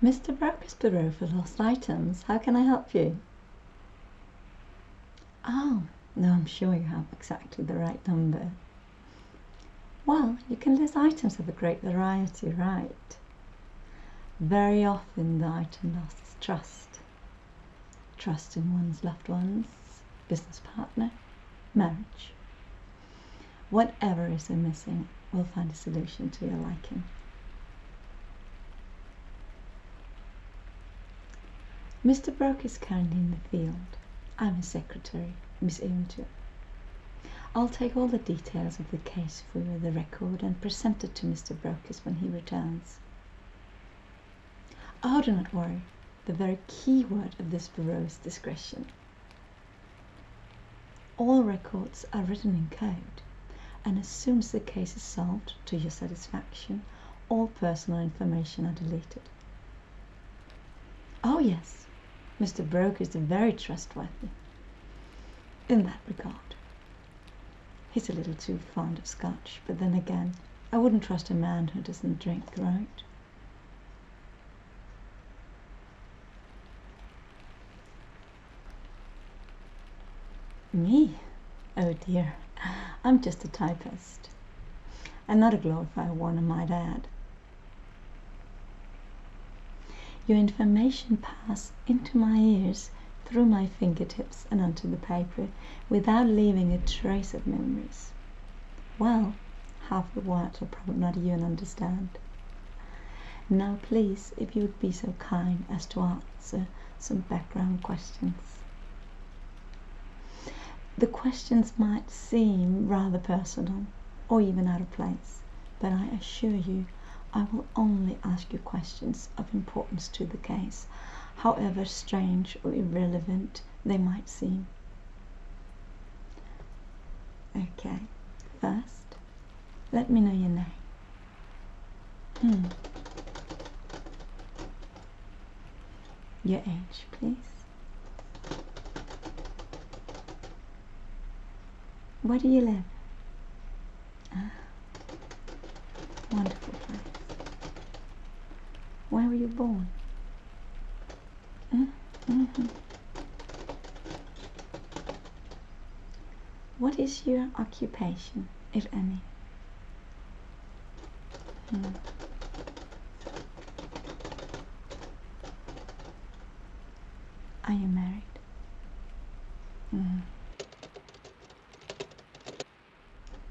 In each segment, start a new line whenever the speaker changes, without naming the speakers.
Mr. Broker's Bureau for Lost Items. How can I help you? Oh, no, I'm sure you have exactly the right number. Well, you can list items of a great variety, right? Very often the item lost is trust. Trust in one's loved ones, business partner, marriage. Whatever is missing, we'll find a solution to your liking. Mr. Broker is currently in the field. I'm his secretary, Miss Eventure. I'll take all the details of the case for the record and present it to Mr. Broker's when he returns. Oh, do not worry. The very key word of this bureau is discretion. All records are written in code, and as soon as the case is solved to your satisfaction, all personal information are deleted. Oh yes, Mr. Broker is very trustworthy in that regard. He's a little too fond of scotch, but then again, I wouldn't trust a man who doesn't drink, right? Me? Oh dear, I'm just a typist. And not a glorified one, I might add. Your information passes into my ears through my fingertips and onto the paper without leaving a trace of memories. Well, half the words I'll probably not even understand. Now please, if you would be so kind as to answer some background questions. The questions might seem rather personal or even out of place, but I assure you I will only ask you questions of importance to the case, however strange or irrelevant they might seem. Okay, first, let me know your name. Your age, please. Where do you live? Ah, wonderful place. Where were you born? What is your occupation, if any? Are you married?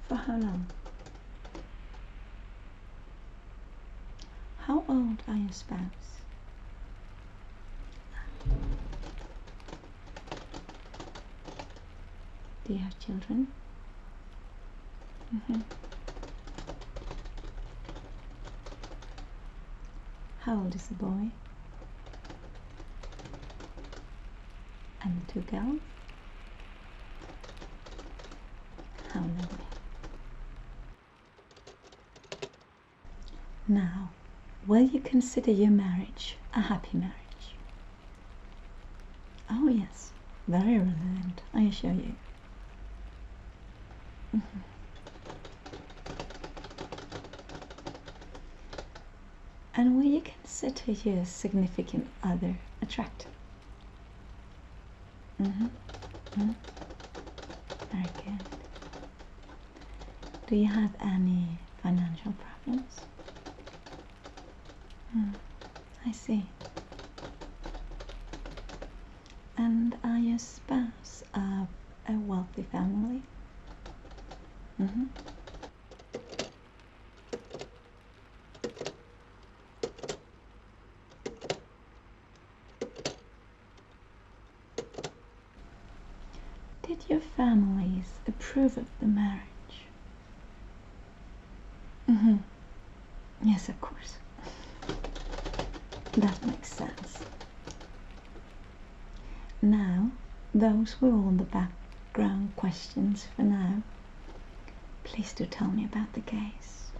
For how long? How old are your spouse? Do you have children? How old is the boy? And the two girls? How lovely. Now, will you consider your marriage a happy marriage? Oh yes, very relevant, I assure you. And will you consider your significant other attractive? Very good. Do you have any financial problems? I see. And are your spouse of a wealthy family? Did your families approve of the marriage? Yes, of course. That makes sense. Now, those were all the background questions for now. Please do tell me about the case.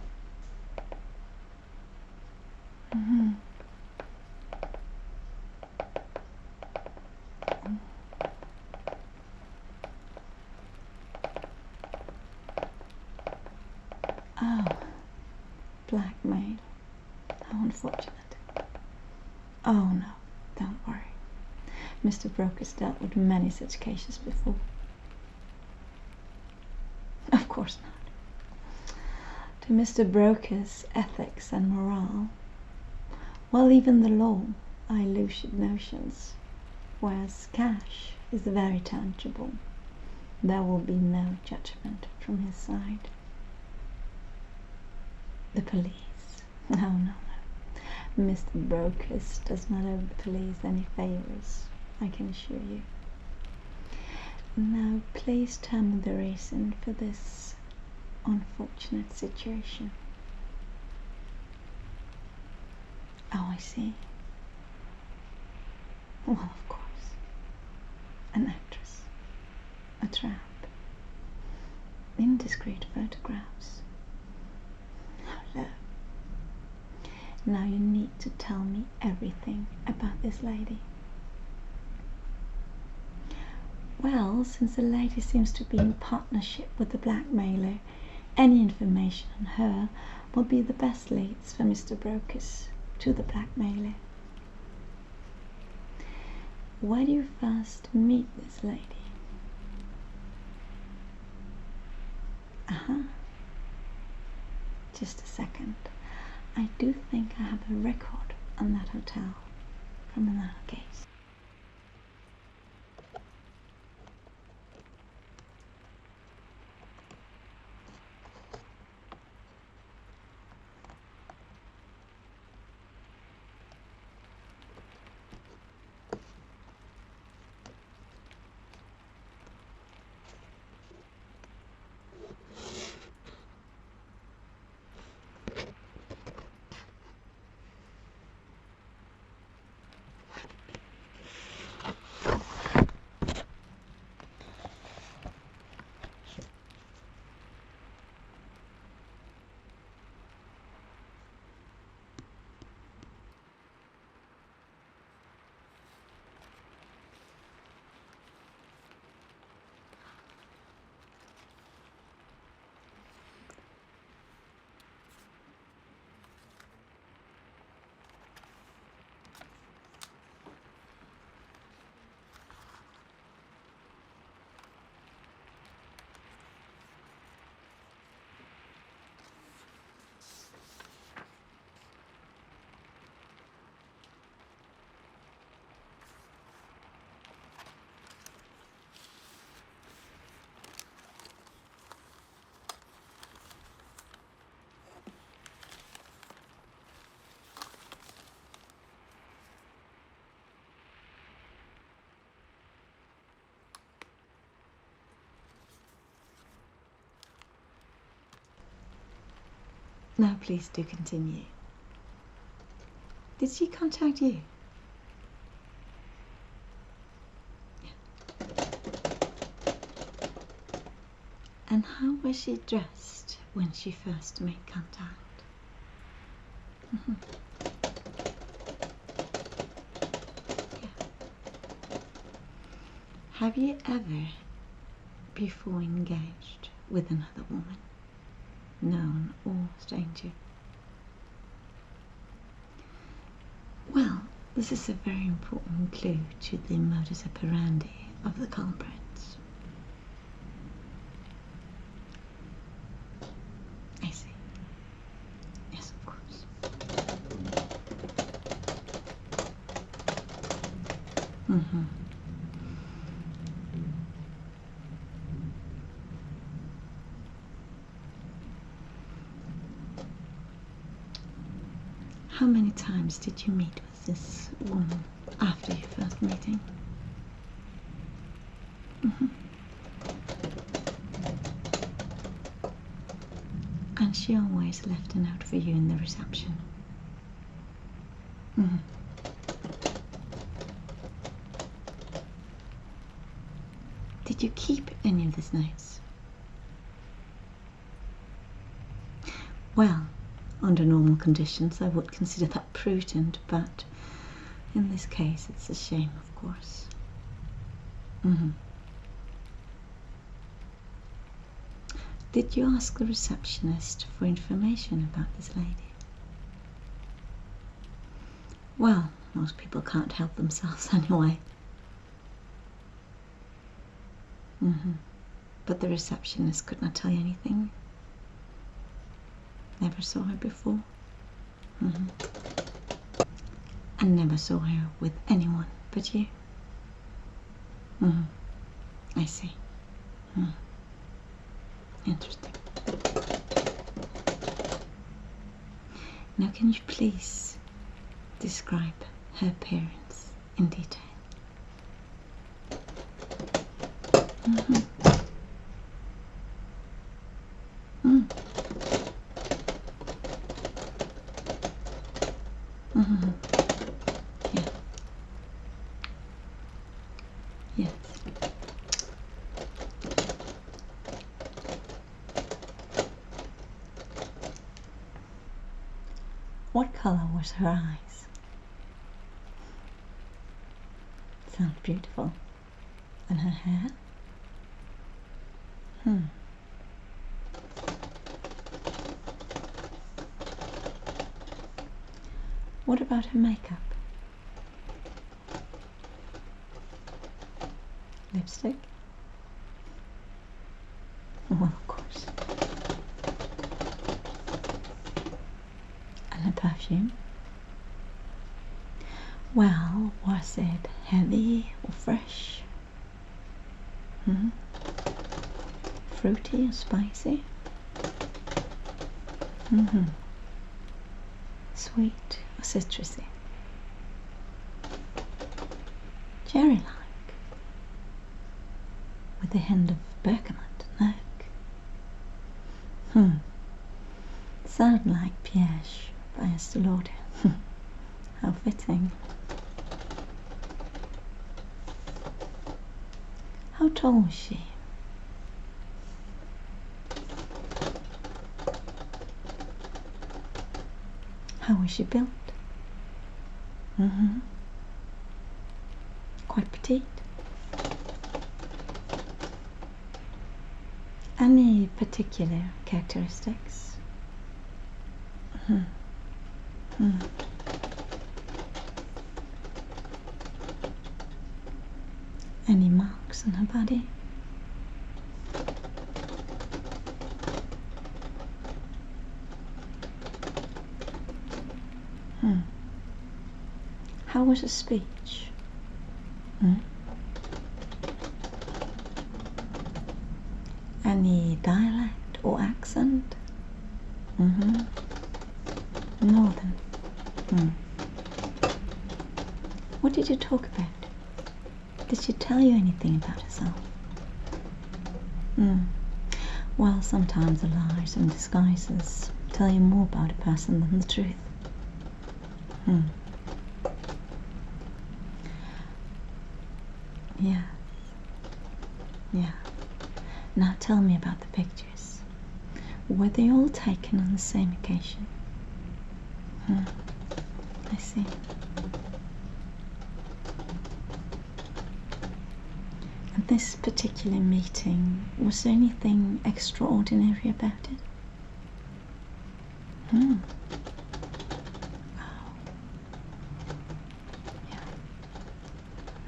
Oh, blackmailed. How unfortunate. Oh no, don't worry. Mr. Broker's dealt with many such cases before. Of course not. To Mr. Broker's ethics and morale, well, even the law are illusion notions, whereas cash is very tangible. There will be no judgment from his side. The police? No. Mr. Brokers does not owe the police any favours, I can assure you. Now, please tell me the reason for this unfortunate situation. Oh, I see. Well, of course. An actress. A tramp. Indiscreet photographs. Hello. Now you need to tell me everything about this lady. Well, since the lady seems to be in partnership with the blackmailer, any information on her will be the best leads for Mr. Brokers to the blackmailer. Where do you first meet this lady? Just a second. I do think I have a record on that hotel from another case. Now please do continue. Did she contact you? Yeah. And how was she dressed when she first made contact? Yeah. Have you ever before engaged with another woman? Known or stranger? Well, this is a very important clue to the modus operandi of the culprits. I see. Yes, of course. How many times did you meet with this woman after your first meeting? And she always left a note for you in the reception? Did you keep any of these notes? Well, under normal conditions I would consider that prudent, but in this case it's a shame, of course. Did you ask the receptionist for information about this lady? Well, Most people can't help themselves anyway. But the receptionist could not tell you anything. Never saw her before. And never saw her with anyone but you. I see. Interesting. Now can you please describe her appearance in detail? Yeah. Yes. What color was her eyes? Sounds beautiful. And her hair? What about her makeup? Lipstick? Well, of course. And her perfume? Well, was it heavy or fresh? Fruity or spicy? Sweet or citrusy? Cherry-like? With a hint of bergamot and oak? Sound like Piège by Estée Lauder. How fitting. How tall was she? How was she built? Quite petite. Any particular characteristics? Any marks on her body? How was her speech? Any dialect or accent? Northern. What did you talk about? Did she tell you anything about herself? Well, sometimes the lies and disguises tell you more about a person than the truth. Yeah. Yeah. Now tell me about the pictures. Were they all taken on the same occasion? I see. At this particular meeting, was there anything extraordinary about it? Wow.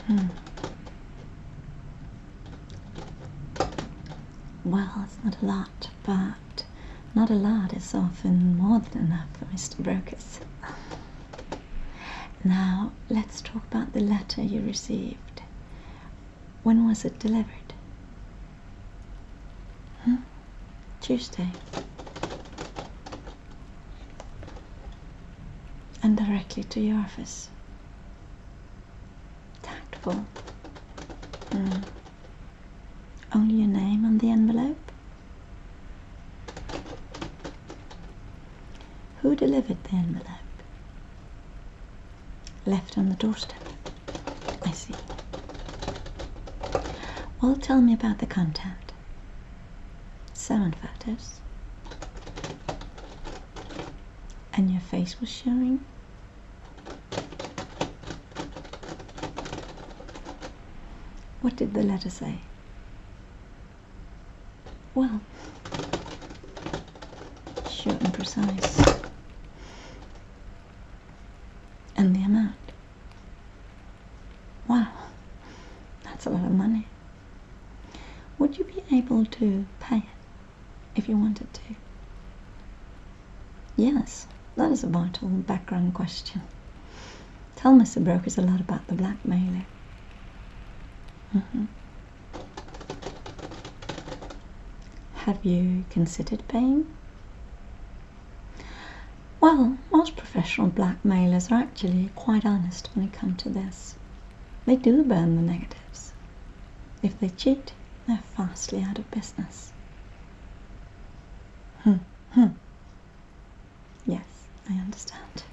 Yeah. Well, it's not a lot, but not a lot is often more than enough for Mr. Brokers. Now, let's talk about the letter you received. When was it delivered? Tuesday. And directly to your office. Tactful. Only your name on the envelope? Who delivered the envelope? Left on the doorstep. I see. Well, tell me about the content. 7 photos. And your face was showing? What did the letter say? Well, short and precise. And the amount? would you be able to pay it if you wanted to? Yes, that is a vital background question. Tell Mr. Brokers a lot about the blackmailer. Have you considered paying? Well, most professional blackmailers are actually quite honest when it comes to this. They do burn the negatives. If they cheat, they're fastly out of business. Yes, I understand.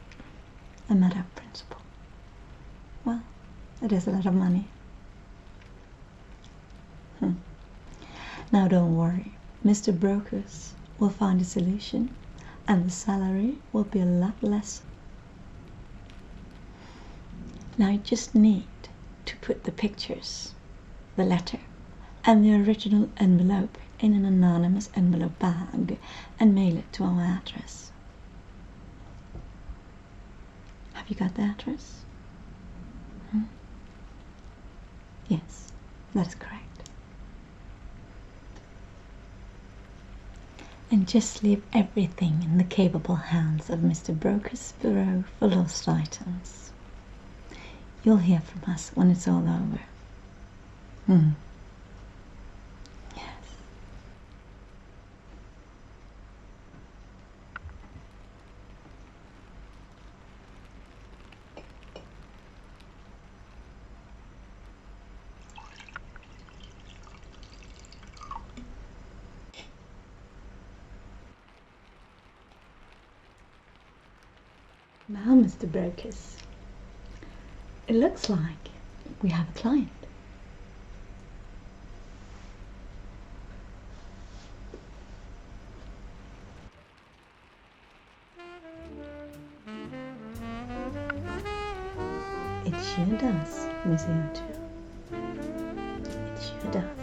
A matter of principle. Well, it is a lot of money. Now don't worry. Mr. Brokers will find a solution, and the salary will be a lot less. Now you just need to put the pictures, the letter, and the original envelope in an anonymous envelope bag and mail it to our address. Have you got the address? Yes, that is correct. And just leave everything in the capable hands of Mr. Broker's Bureau for Lost Items. You'll hear from us when it's all over. Yes. Now, Mr. Brokers, it looks like we have a client. It sure does, Miss Yotu. It sure does.